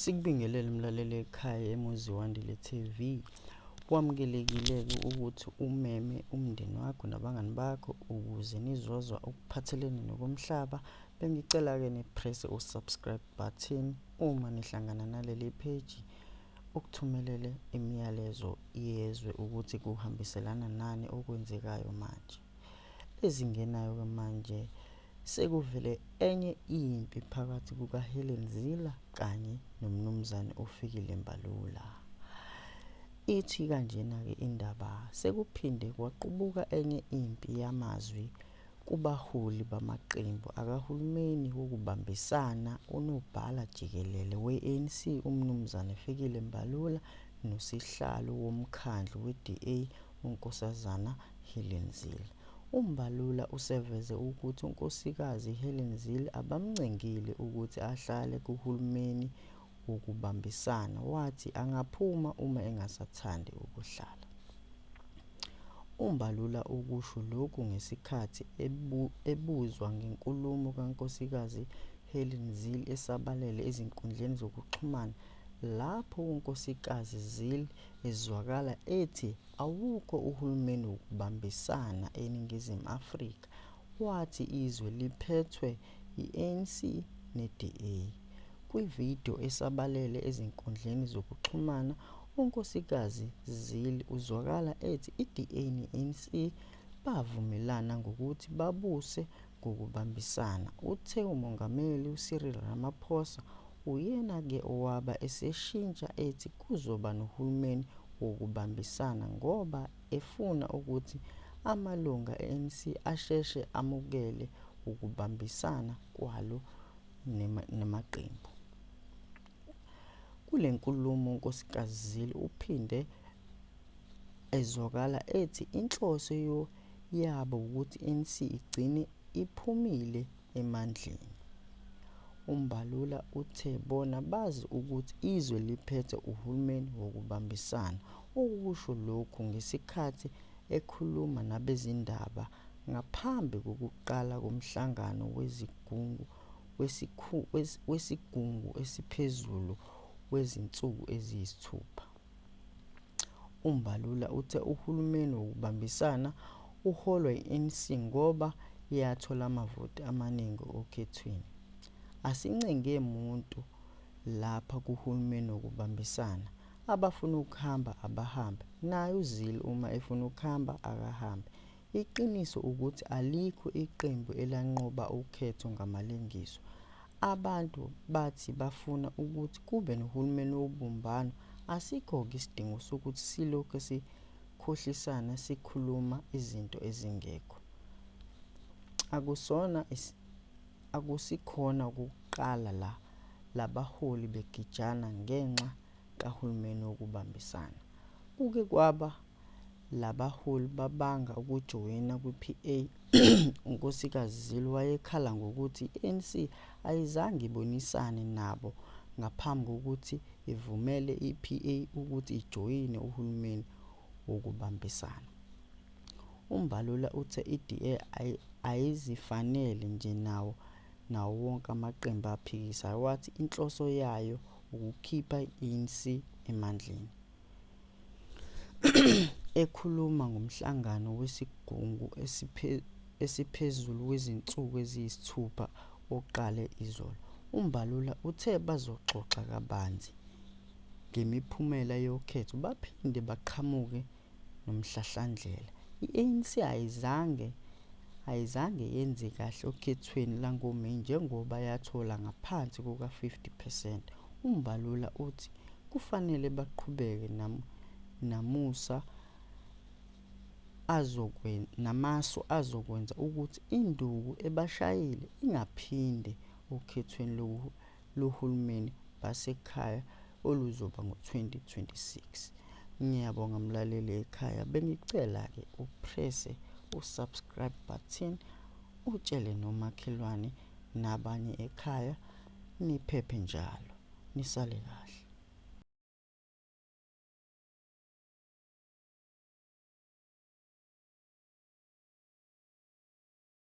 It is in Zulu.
Sikubingelele mlaleli ekhaya eMuzi Wandile TV. Wamukelekile-ke ukuthi umeme umndeni wakho nabangani bakho ukuze nizozwa okuphathelene nokomhlaba. Bengicela-ke nipress u-subscribe button uma nihlangana naleli page, ukuthumelele imiyalezo yezwe ukuthi kuhambiselana nani okwenzekayo manje. Ezingenayo-ke manje sekuvele enye impi phakathi kukaHelen Zille kanye nomnumzane uFikile Mbalula. Ithi kanjena-ke indaba, sekuphinde kwaqubuka enye impi yamazwi kubaholi bamaqembu akahulumeni wokubambisana unobhala jikelele we-ANC umnumzane Fikile Mbalula nosihlalo womkhandlu we-DA unkosazana Helen Zille. UMbalula useveze ukuthi unkosikazi Helen Zille abamncengile ukuthi ahlale kuhulumeni wokubambisana, wathi angaphuma uma engasathandi ukuhlala. UMbalula ukusho lokhu ngesikhathi ebuzwa ngenkulumo kankosikazi Helen Zille esabalele ezinkundleni zokuxhumana, lapho unkosikazi Zille ezwakala ethi awukho uhulumeni wokubambisana eNingizimu Afrika, wathi izwe liphethwe i-ANC ne-DA. Kwividiyo esabalele ezinkundleni zokuxhumana, unkosikazi Zille uzwakala ethi i-DA ne-ANC bavumelana ngokuthi babuse ngokubambisana. Uthe uMongameli Cyril Ramaphosa uyena-ke owaba eseshintsha ethi kuzoba nohulumeni wokubambisana ngoba efuna ukuthi amalunga e-ANC asheshe amukele ukubambisana kwalo nemaqembu. Kule nkulumo unkosikazi Zille uphinde ezwakala ethi inhloso yabo ukuthi i-ANC igcine iphumile emandleni. UMbalula uthe bona bazi ukuthi izwe liphethe uhulumeni wokubambisana. Ukusho lokhu ngesikhathi ekhuluma nabezindaba ngaphambi kokuqala komhlangano wesigungu esiphezulu wezinsuku eziyisithupha. UMbalula uthe uhulumeni wokubambisana uholwa yi-ANC ngoba yathola amavoti amaningi okhethweni. Asincenge muntu lapha kuhulumeni wokubambisana, abafuna ukuhamba abahambe, naye uZille uma efuna ukuhamba akahambe. Iqiniso ukuthi alikho iqembu elanqoba ukhetho ngamalengiso. Abantu bathi bafuna ukuthi kube nohulumeni wobumbano. Asikho-ke isidingo sokuthi silokhu sikhohlisana sikhuluma izinto ezingekho. Akusikhona ukuqala labaholi begijana ngenxa kahulumeni wokubambisana. Kuke kwaba labaholi babanga ukujoyina kwi-PA. Unkosikazi Zille wayekhala ngokuthi i-ANC ayizange ibonisane nabo ngaphambi kokuthi ivumele i-PA ukuthi ijoyine uhulumeni wokubambisana. UMbalula uthe i-DA ayizifanele nje nawo wonke amaqembu aphikisayo, wathi inhloso yayo ukukhipha i-ANC emandleni. Ekhuluma ngomhlangano wesigungu esiphezulu wezinsuku eziyisithupha oqale izolo, uMbalula uthe bazoxoxa kabanzi ngemiphumela yokhetho baphinde baqhamuke nomhlahlandlela. I-ANC ayizange yenze kahle okhethweni langoMeyi njengoba yathola ngaphansi kuka-50%. UMbalula uthi kufanele baqhubeke namasu azokwenza ukuthi induku ebashayile ingaphinde okhethweni lohulumeni basekhaya oluzoba ngo-2026. Ngiyabonga mlaleli ekhaya, bengicela-ke upresse u-subscribe button, utshele nomakhelwane nabanye ekhaya, niphephe njalo, nisale kahle.